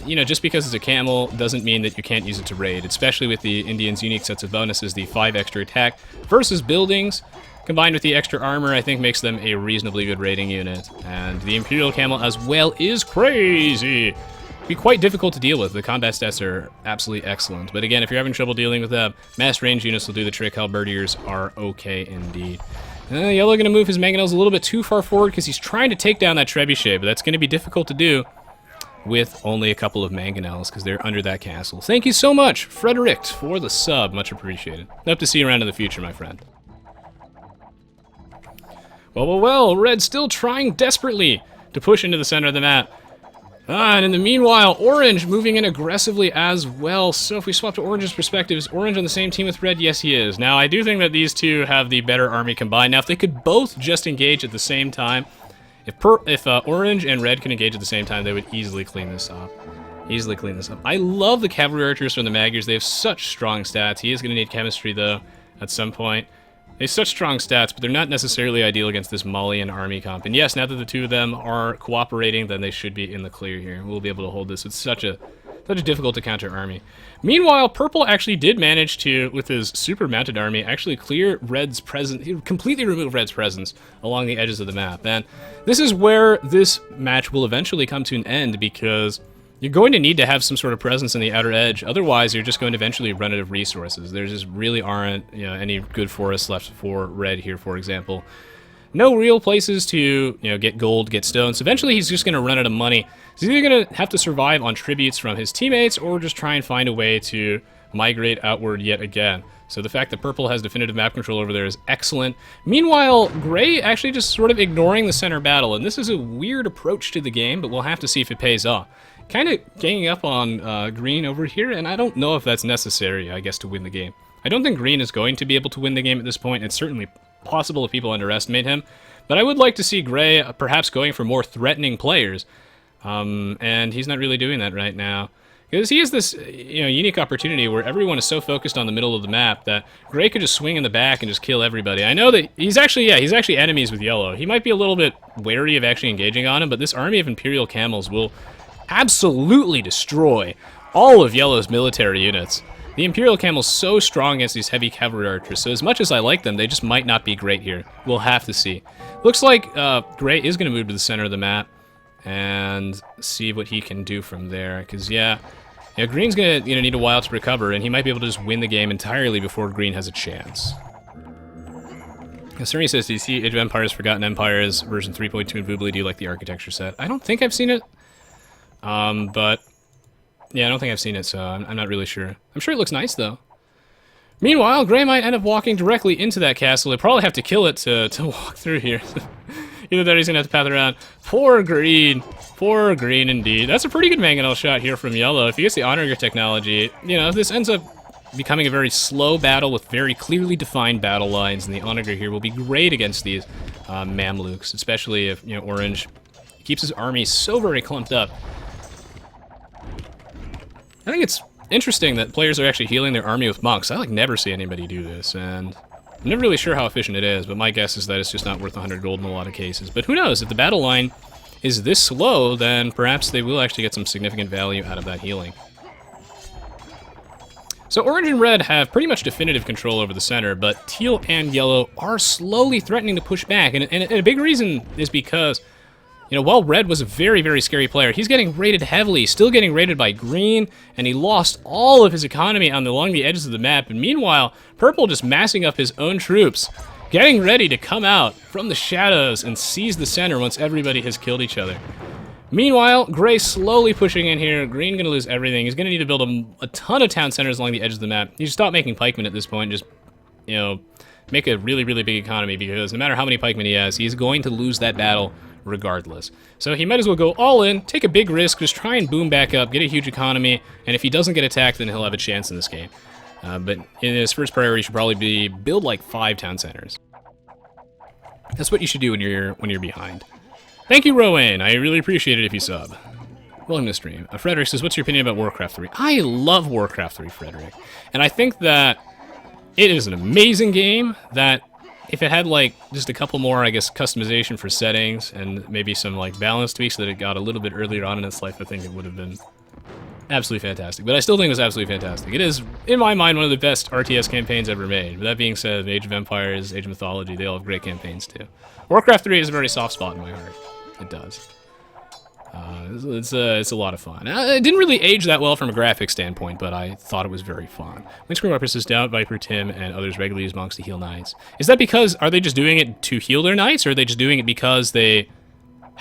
You know, just because it's a camel doesn't mean that you can't use it to raid, especially with the Indians' unique sets of bonuses, the 5 extra attack versus buildings, combined with the extra armor, I think makes them a reasonably good raiding unit. And the Imperial Camel as well is crazy. Be quite difficult to deal with. The combat stats are absolutely excellent. But again, if you're having trouble dealing with them, mass range units will do the trick. Halberdiers are okay indeed. Yellow going to move his mangonels a little bit too far forward because he's trying to take down that trebuchet, but that's going to be difficult to do with only a couple of mangonels because they're under that castle. Thank you so much, Frederick, for the sub. Much appreciated. Hope to see you around in the future, my friend. Well, Red still trying desperately to push into the center of the map. And in the meanwhile, Orange moving in aggressively as well. So if we swap to Orange's perspective, is Orange on the same team with Red? Yes, he is. Now, I do think that these two have the better army combined. Now, if they could both just engage at the same time, if Orange and Red can engage at the same time, they would easily clean this up. I love the cavalry archers from the Magyars. They have such strong stats. He is going to need chemistry, though, at some point. They have such strong stats, but they're not necessarily ideal against this Malian army comp. And yes, now that the two of them are cooperating, then they should be in the clear here. We'll be able to hold this. It's such a difficult to counter army. Meanwhile, Purple actually did manage to, with his super mounted army, actually clear Red's presence, completely remove Red's presence along the edges of the map. And this is where this match will eventually come to an end, because you're going to need to have some sort of presence in the outer edge. Otherwise, you're just going to eventually run out of resources. There just really aren't, you know, any good forests left for Red here, for example. No real places to, you know, get gold, get stones. Eventually, he's just going to run out of money. He's either going to have to survive on tributes from his teammates or just try and find a way to migrate outward yet again. So the fact that Purple has definitive map control over there is excellent. Meanwhile, Gray actually just sort of ignoring the center battle. And this is a weird approach to the game, but we'll have to see if it pays off. Kind of ganging up on Green over here, and I don't know if that's necessary, I guess, to win the game. I don't think Green is going to be able to win the game at this point. It's certainly possible if people underestimate him, but I would like to see Gray perhaps going for more threatening players, and he's not really doing that right now. Because he has this, you know, unique opportunity where everyone is so focused on the middle of the map that Gray could just swing in the back and just kill everybody. I know that he's actually enemies with Yellow. He might be a little bit wary of actually engaging on him, but this army of Imperial Camels will absolutely destroy all of Yellow's military units. The Imperial Camel's so strong against these heavy cavalry archers, so as much as I like them, they just might not be great here. We'll have to see. Looks like Gray is going to move to the center of the map and see what he can do from there, because Green's going to need a while to recover, and he might be able to just win the game entirely before Green has a chance. Cerny says, do you see Age of Empires Forgotten Empires version 3.2 in Voobly? Do you like the architecture set? I don't think I've seen it. But yeah, I don't think I've seen it, so I'm not really sure. I'm sure it looks nice, though. Meanwhile, Gray might end up walking directly into that castle. They probably have to kill it to walk through here. Either that or he's going to have to path around. Poor Green indeed. That's a pretty good mangonel shot here from Yellow. If he gets the Onager technology, you know, if this ends up becoming a very slow battle with very clearly defined battle lines, and the Onager here will be great against these Mamluks, especially if, you know, Orange keeps his army so very clumped up. I think it's interesting that players are actually healing their army with monks. I never see anybody do this, and I'm never really sure how efficient it is, but my guess is that it's just not worth 100 gold in a lot of cases. But who knows, if the battle line is this slow, then perhaps they will actually get some significant value out of that healing. So Orange and Red have pretty much definitive control over the center, but Teal and Yellow are slowly threatening to push back, and a big reason is because, you know, while Red was a very, very scary player, he's getting raided heavily, still getting raided by Green, and he lost all of his economy along the edges of the map. And meanwhile, Purple just massing up his own troops, getting ready to come out from the shadows and seize the center once everybody has killed each other. Meanwhile, Gray slowly pushing in here. Green going to lose everything. He's going to need to build a ton of town centers along the edges of the map. He should stop making pikemen at this point, just, you know, make a really, really big economy, because no matter how many pikemen he has, he's going to lose that battle regardless. So he might as well go all in, take a big risk, just try and boom back up, get a huge economy, and if he doesn't get attacked, then he'll have a chance in this game. But in his first priority should probably be build like 5 town centers. That's what you should do when you're behind. Thank you, Rowan. I really appreciate it if you sub. Welcome to the stream. Frederick says, what's your opinion about Warcraft 3? I love Warcraft 3, Frederick. And I think that it is an amazing game that if it had, like, just a couple more, I guess, customization for settings and maybe some, like, balance tweaks so that it got a little bit earlier on in its life, I think it would have been absolutely fantastic. But I still think it was absolutely fantastic. It is, in my mind, one of the best RTS campaigns ever made. But that being said, Age of Empires, Age of Mythology, they all have great campaigns, too. Warcraft 3 is a very soft spot in my heart. It does. It's a lot of fun. It didn't really age that well from a graphic standpoint, but I thought it was very fun. Windscreen Wipers says, Doubt, Viper, Tim, and others regularly use monks to heal knights. Is that because, are they just doing it to heal their knights, or are they just doing it because they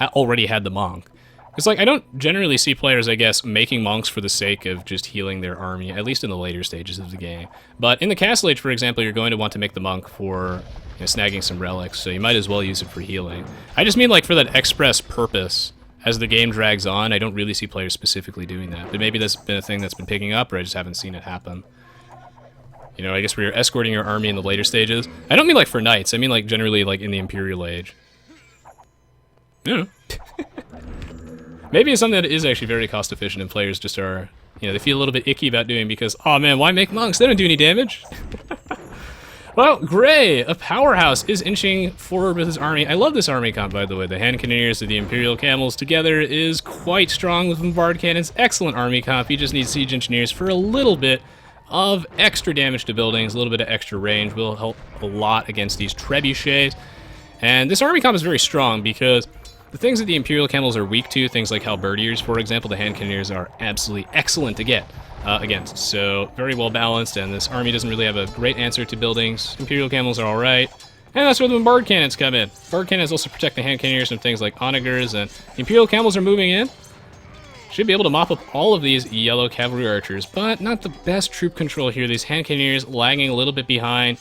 already had the monk? Because, like, I don't generally see players, I guess, making monks for the sake of just healing their army, at least in the later stages of the game. But in the Castle Age, for example, you're going to want to make the monk for snagging some relics, so you might as well use it for healing. I just mean, like, for that express purpose. As the game drags on, I don't really see players specifically doing that. But maybe that's been a thing that's been picking up, or I just haven't seen it happen. You know, I guess where you're escorting your army in the later stages. I don't mean like for knights, I mean like generally like in the Imperial Age. Yeah. Maybe it's something that is actually very cost efficient and players just are, you know, they feel a little bit icky about doing because, oh man, why make monks? They don't do any damage. Well, Gray, a powerhouse, is inching forward with his army. I love this army comp, by the way. The hand cannoneers of the Imperial Camels together is quite strong with bombard cannons. Excellent army comp. You just need siege engineers for a little bit of extra damage to buildings, a little bit of extra range will help a lot against these trebuchets. And this army comp is very strong because the things that the Imperial Camels are weak to, things like halberdiers, for example, the hand cannoneers are absolutely excellent to get against. So very well balanced, and this army doesn't really have a great answer to buildings. Imperial Camels are alright. And that's where the bombard cannons come in. Bombard cannons also protect the hand cannoneers from things like onagers, and the Imperial Camels are moving in. Should be able to mop up all of these yellow cavalry archers, but not the best troop control here. These hand cannoneers lagging a little bit behind.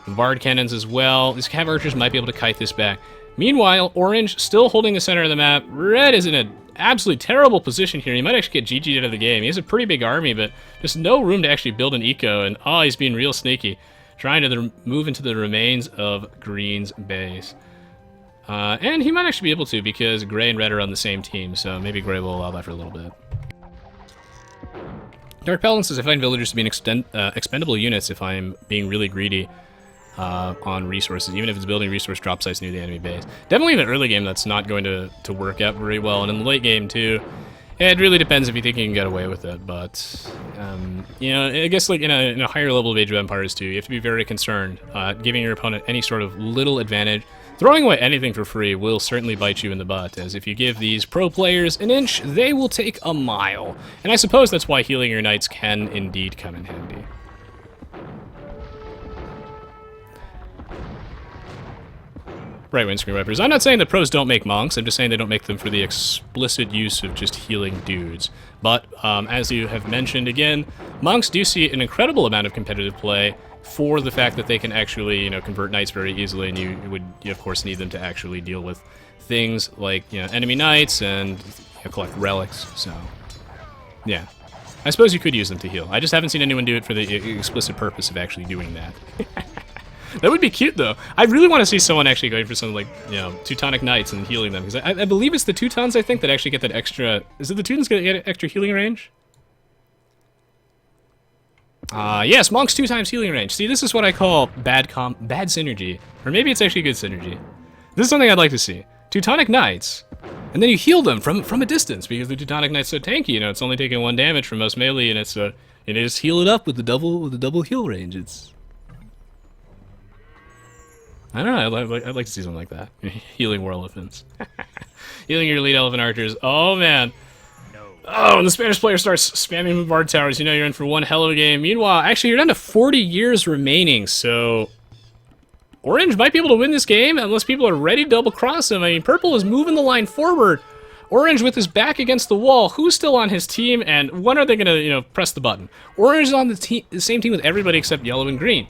Bombard cannons as well. These cav archers might be able to kite this back. Meanwhile, orange still holding the center of the map. Red is in an absolutely terrible position here. He might actually get GG'd out of the game. He has a pretty big army, but just no room to actually build an eco, and oh, he's being real sneaky. Trying to move into the remains of Green's base. And he might actually be able to because Gray and Red are on the same team, so maybe Gray will allow that for a little bit. Dark Paladin says, I find villagers to be expendable units if I'm being really greedy on resources, even if it's building resource drop sites near the enemy base. Definitely in the early game, that's not going to work out very well, and in the late game, too. It really depends if you think you can get away with it, but, you know, I guess like in a higher level of Age of Empires, too, you have to be very concerned. Giving your opponent any sort of little advantage. Throwing away anything for free will certainly bite you in the butt, as if you give these pro players an inch, they will take a mile. And I suppose that's why healing your knights can indeed come in handy. Right, Windscreen Wipers. I'm not saying that pros don't make monks, I'm just saying they don't make them for the explicit use of just healing dudes. But, as you have mentioned again, monks do see an incredible amount of competitive play for the fact that they can actually, you know, convert knights very easily, and you of course need them to actually deal with things like, you know, enemy knights and collect relics, so, yeah. I suppose you could use them to heal. I just haven't seen anyone do it for the explicit purpose of actually doing that. That would be cute, though. I really want to see someone actually going for something like, you know, Teutonic Knights and healing them. Because I believe it's the Teutons, I think, that actually get that extra... Is it the Teutons that get extra healing range? Yes, monks 2 times healing range. See, this is what I call bad synergy. Or maybe it's actually good synergy. This is something I'd like to see. Teutonic Knights, and then you heal them from a distance, because the Teutonic Knight's so tanky, you know, it's only taking 1 damage from most melee, and it's you just heal it up with the double heal range. It's... I don't know, I'd like to see something like that. Healing war elephants. Healing your elite elephant archers. Oh, man. Oh, when the Spanish player starts spamming bombard towers, you know you're in for one hell of a game. Meanwhile, actually, you're down to 40 years remaining, so... Orange might be able to win this game unless people are ready to double-cross him. I mean, Purple is moving the line forward. Orange with his back against the wall. Who's still on his team, and when are they going to, you know, press the button? Orange is on the same team with everybody except yellow and green.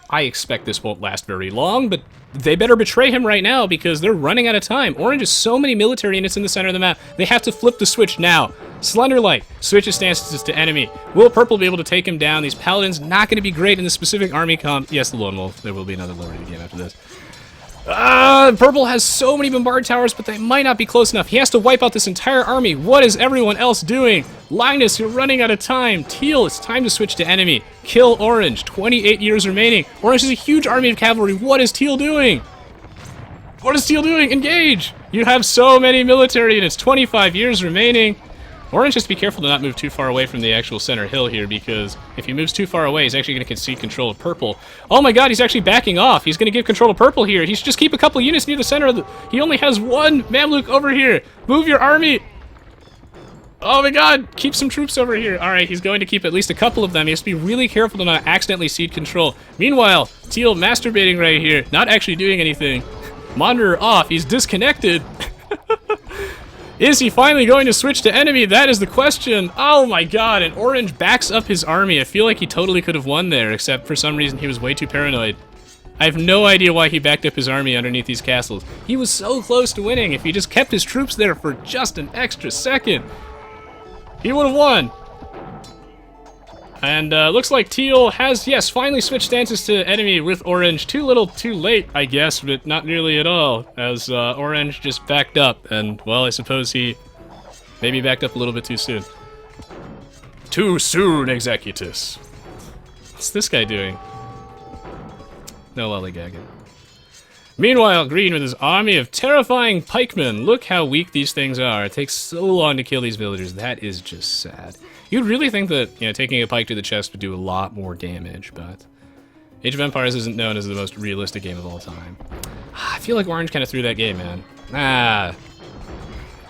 I expect this won't last very long, but they better betray him right now because they're running out of time. Orange has so many military units in the center of the map. They have to flip the switch now. Slender Light switches stances to enemy. Will Purple be able to take him down? These Paladins not going to be great in the specific army comp. Yes, the Lone Wolf. There will be another lower game after this. Purple has so many bombard towers, but they might not be close enough. He has to wipe out this entire army. What is everyone else doing? Linus, you're running out of time. Teal, it's time to switch to enemy. Kill Orange. 28 years remaining. Orange has a huge army of cavalry. What is Teal doing? What is Teal doing? Engage! You have so many military units. 25 years remaining. Orange has to be careful to not move too far away from the actual center hill here, because if he moves too far away, he's actually going to concede control of Purple. Oh my god, he's actually backing off. He's going to give control of Purple here. He should just keep a couple units near the center of the... He only has one Mamluk over here. Move your army. Oh my god, keep some troops over here. Alright, he's going to keep at least a couple of them. He has to be really careful to not accidentally cede control. Meanwhile, Teal masturbating right here, not actually doing anything. Monitor off, he's disconnected. Is he finally going to switch to enemy? That is the question. Oh my god, and Orange backs up his army. I feel like he totally could have won there, except for some reason he was way too paranoid. I have no idea why he backed up his army underneath these castles. He was so close to winning. If he just kept his troops there for just an extra second, he would have won. And looks like Teal has, yes, finally switched stances to enemy with Orange. Too little, too late, I guess, but not nearly at all, as Orange just backed up. And, well, I suppose he maybe backed up a little bit too soon. Too soon, Executus. What's this guy doing? No lollygagging. Meanwhile, Green with his army of terrifying pikemen. Look how weak these things are. It takes so long to kill these villagers. That is just sad. You'd really think that, you know, taking a pike to the chest would do a lot more damage, but Age of Empires isn't known as the most realistic game of all time. I feel like Orange kind of threw that game, man.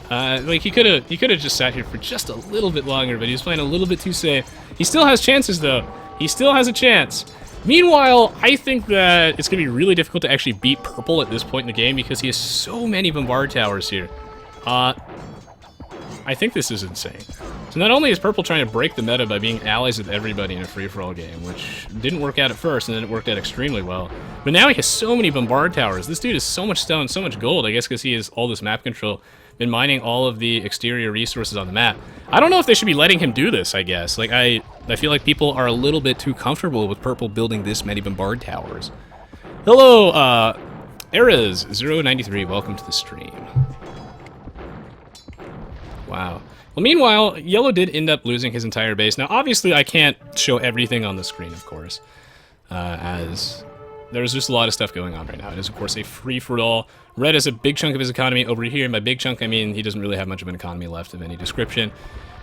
Like he could have just sat here for just a little bit longer, but he was playing a little bit too safe. He still has chances, though. He still has a chance. Meanwhile, I think that it's going to be really difficult to actually beat Purple at this point in the game because he has so many bombard towers here. I think this is insane. So not only is Purple trying to break the meta by being allies with everybody in a free-for-all game, which didn't work out at first, and then it worked out extremely well, but now he has so many bombard towers. This dude has so much stone, so much gold, I guess because he has all this map control, been mining all of the exterior resources on the map. I don't know if they should be letting him do this, I guess. Like, I feel like people are a little bit too comfortable with Purple building this many bombard towers. Hello, Erez093, welcome to the stream. Wow. Well, meanwhile, Yellow did end up losing his entire base. Now, obviously, I can't show everything on the screen, of course, as there's just a lot of stuff going on right now. It is, of course, a free-for-all. Red has a big chunk of his economy over here. By big chunk, I mean he doesn't really have much of an economy left of any description.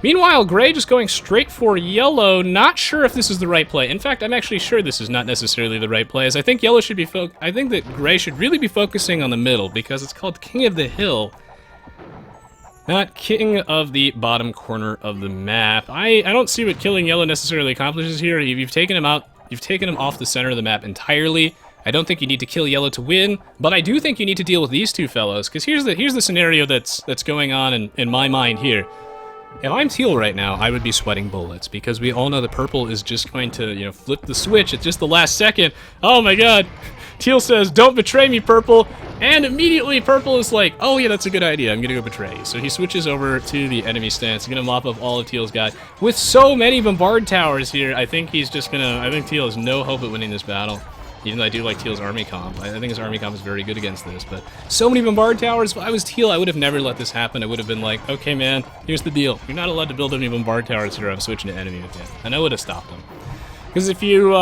Meanwhile, Gray just going straight for Yellow. Not sure if this is the right play. In fact, I'm actually sure this is not necessarily the right play, as I think Yellow should be I think that Gray should really be focusing on the middle, because it's called King of the Hill, not King of the bottom corner of the map. I don't see what killing Yellow necessarily accomplishes here. You've taken him out, you've taken him off the center of the map entirely. I don't think you need to kill Yellow to win, but I do think you need to deal with these two fellows, because here's the scenario that's going on in my mind here. If I'm Teal right now, I would be sweating bullets, because we all know that Purple is just going to, you know, flip the switch at just the last second. Oh my god! Teal says, "Don't betray me, Purple," and immediately Purple is like, "Oh yeah, that's a good idea, I'm gonna go betray you." So he switches over to the enemy stance, gonna mop up all of Teal's guys. With so many bombard towers here, I think he's just gonna, I think Teal has no hope at winning this battle. Even though I do like Teal's army comp. I think his army comp is very good against this, but so many bombard towers. If I was Teal, I would have never let this happen. I would have been like, okay man, here's the deal. You're not allowed to build any bombard towers here, I'm switching to enemy with you. And I would have stopped him. Because if you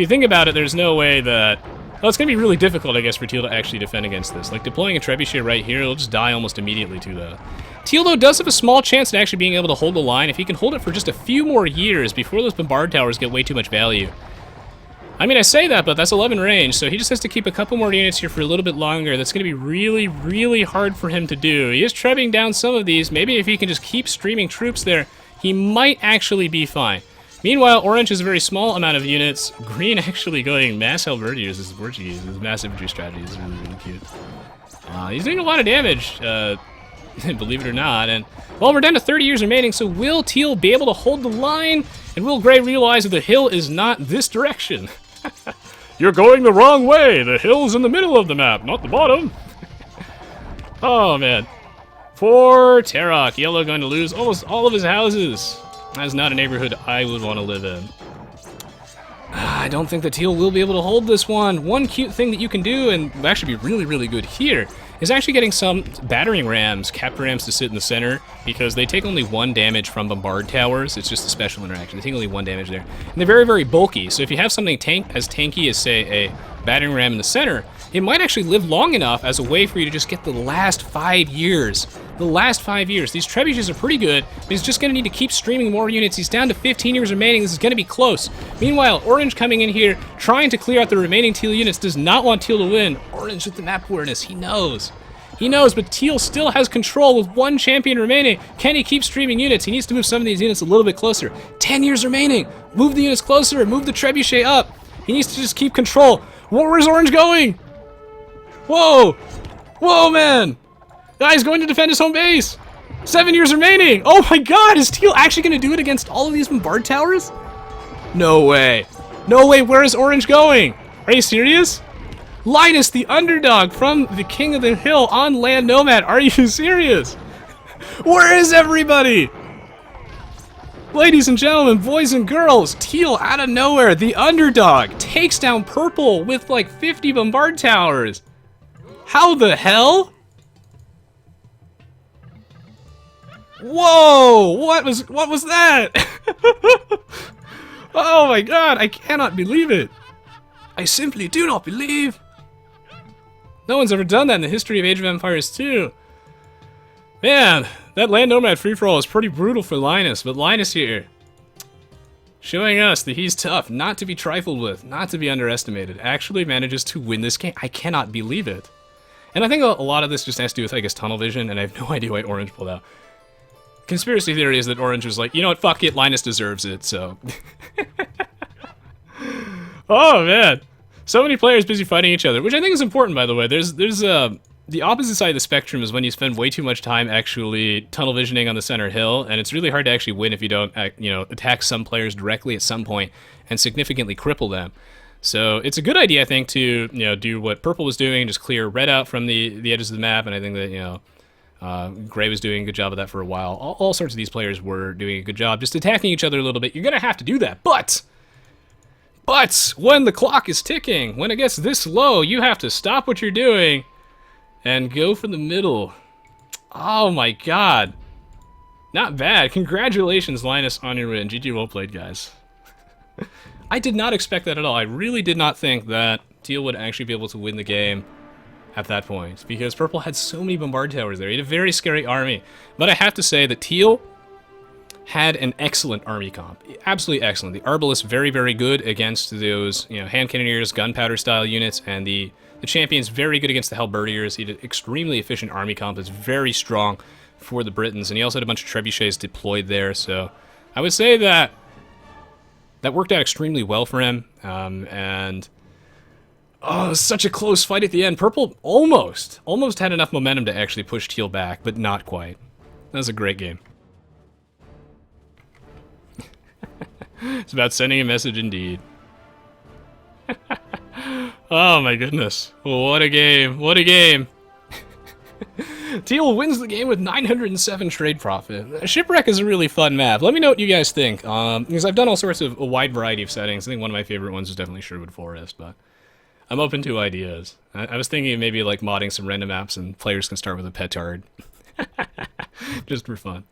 think about it, there's no way that... Well, it's going to be really difficult, I guess, for Teal to actually defend against this. Like, deploying a trebuchet right here, it'll just die almost immediately to the... Teal, though, does have a small chance at actually being able to hold the line if he can hold it for just a few more years before those bombard towers get way too much value. I mean, I say that, but that's 11 range, so he just has to keep a couple more units here for a little bit longer. That's going to be really, really hard for him to do. He is trebbing down some of these. Maybe if he can just keep streaming troops there, he might actually be fine. Meanwhile, Orange has a very small amount of units. Green actually going mass halberdiers as Portuguese. His mass infantry strategy is really, really cute. He's doing a lot of damage, believe it or not. And, well, we're down to 30 years remaining, so will Teal be able to hold the line? And will Gray realize that the hill is not this direction? You're going the wrong way. The hill's in the middle of the map, not the bottom. Oh, man. For Tarok, Yellow going to lose almost all of his houses. That's not a neighborhood I would want to live in. I don't think that Teal will be able to hold this one. One cute thing that you can do, and will actually be really, really good here, is actually getting some battering rams, capture rams to sit in the center, because they take only 1 damage from bombard towers. It's just a special interaction. They take only 1 damage there. And they're very, very bulky, so if you have something as tanky as, say, a battering ram in the center, it might actually live long enough as a way for you to just get the last 5 years. The last 5 years. These trebuchets are pretty good, but he's just going to need to keep streaming more units. He's down to 15 years remaining. This is going to be close. Meanwhile, Orange coming in here, trying to clear out the remaining Teal units, does not want Teal to win. Orange with the map awareness. He knows. He knows, but Teal still has control with 1 champion remaining. Can he keep streaming units? He needs to move some of these units a little bit closer. 10 years remaining. Move the units closer. Move the trebuchet up. He needs to just keep control. Where's Orange going? Whoa! Whoa, man! Guy's going to defend his home base! 7 years remaining! Oh my god, is Teal actually going to do it against all of these bombard towers? No way. No way, where is Orange going? Are you serious? Linus, the underdog from the King of the Hill on Land Nomad. Are you serious? Where is everybody? Ladies and gentlemen, boys and girls, Teal out of nowhere, the underdog, takes down Purple with like 50 bombard towers. How the hell? Whoa! What was that? Oh my god, I cannot believe it. I simply do not believe. No one's ever done that in the history of Age of Empires 2. Man, that Land Nomad free-for-all is pretty brutal for Linus, but Linus here, showing us that he's tough, not to be trifled with, not to be underestimated, actually manages to win this game. I cannot believe it. And I think a lot of this just has to do with, I guess, tunnel vision, and I have no idea why Orange pulled out. Conspiracy theory is that Orange was like, you know what, fuck it, Linus deserves it, so... Oh, man. So many players busy fighting each other, which I think is important, by the way. There's the opposite side of the spectrum is when you spend way too much time actually tunnel visioning on the center hill, and it's really hard to actually win if you don't, attack some players directly at some point and significantly cripple them. So it's a good idea, I think, to do what Purple was doing, just clear red out from the edges of the map, and I think that Gray was doing a good job of that for a while. All sorts of these players were doing a good job, just attacking each other a little bit. You're gonna have to do that, but when the clock is ticking, when it gets this low, you have to stop what you're doing and go for the middle. Oh my god. Not bad. Congratulations, Linus, on your win. GG well played, guys. I did not expect that at all. I really did not think that Teal would actually be able to win the game at that point, because Purple had so many bombard towers there. He had a very scary army. But I have to say that Teal had an excellent army comp. Absolutely excellent. The Arbalists very, very good against those, hand cannoneers, gunpowder style units, and the champions very good against the halberdiers. He did extremely efficient army comp. It's very strong for the Britons, and he also had a bunch of trebuchets deployed there, so I would say that worked out extremely well for him, and oh, it was such a close fight at the end. Purple almost had enough momentum to actually push Teal back, but not quite. That was a great game. It's about sending a message indeed. Oh my goodness. What a game. What a game. Teal wins the game with 907 trade profit. Shipwreck is a really fun map. Let me know what you guys think. Because I've done all sorts of a wide variety of settings. I think one of my favorite ones is definitely Sherwood Forest, but I'm open to ideas. I was thinking of maybe like modding some random maps and players can start with a petard. Just for fun.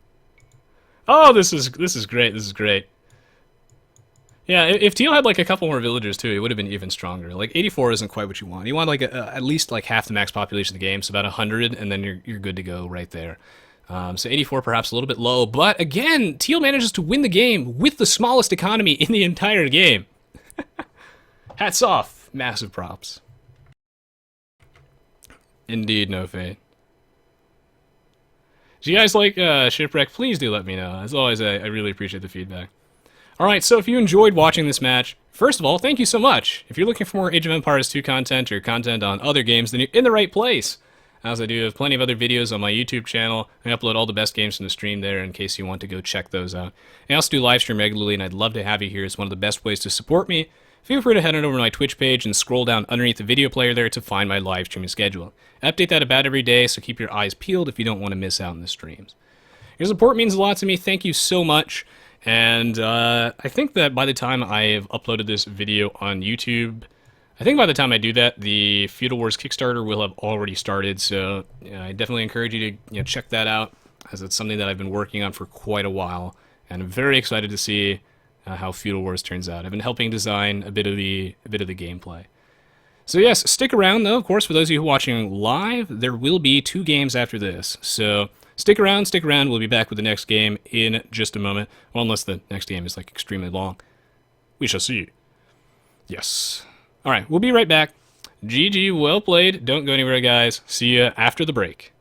Oh, this is great. This is great. Yeah, if Teal had like a couple more villagers too, it would have been even stronger. Like 84 isn't quite what you want. You want like at least like half the max population of the game, so about 100, and then you're good to go right there. So 84 perhaps a little bit low, but again, Teal manages to win the game with the smallest economy in the entire game. Hats off, massive props. Indeed, no fate. Do you guys like Shipwreck? Please do let me know. As always, I really appreciate the feedback. Alright, so if you enjoyed watching this match, first of all, thank you so much. If you're looking for more Age of Empires 2 content or content on other games, then you're in the right place. As I do have plenty of other videos on my YouTube channel. I upload all the best games from the stream there in case you want to go check those out. I also do live stream regularly, and I'd love to have you here. It's one of the best ways to support me. Feel free to head on over to my Twitch page and scroll down underneath the video player there to find my live streaming schedule. I update that about every day, so keep your eyes peeled if you don't want to miss out on the streams. Your support means a lot to me. Thank you so much. And I think that by the time I've uploaded this video on YouTube, I think by the time I do that, the Feudal Wars Kickstarter will have already started. So I definitely encourage you to check that out, as it's something that I've been working on for quite a while, and I'm very excited to see how Feudal Wars turns out. I've been helping design a bit of the gameplay. So yes, stick around though. Of course, for those of you watching live, there will be 2 games after this. So stick around, stick around. We'll be back with the next game in just a moment. Well, unless the next game is like extremely long. We shall see. Yes. All right, we'll be right back. GG, well played. Don't go anywhere, guys. See you after the break.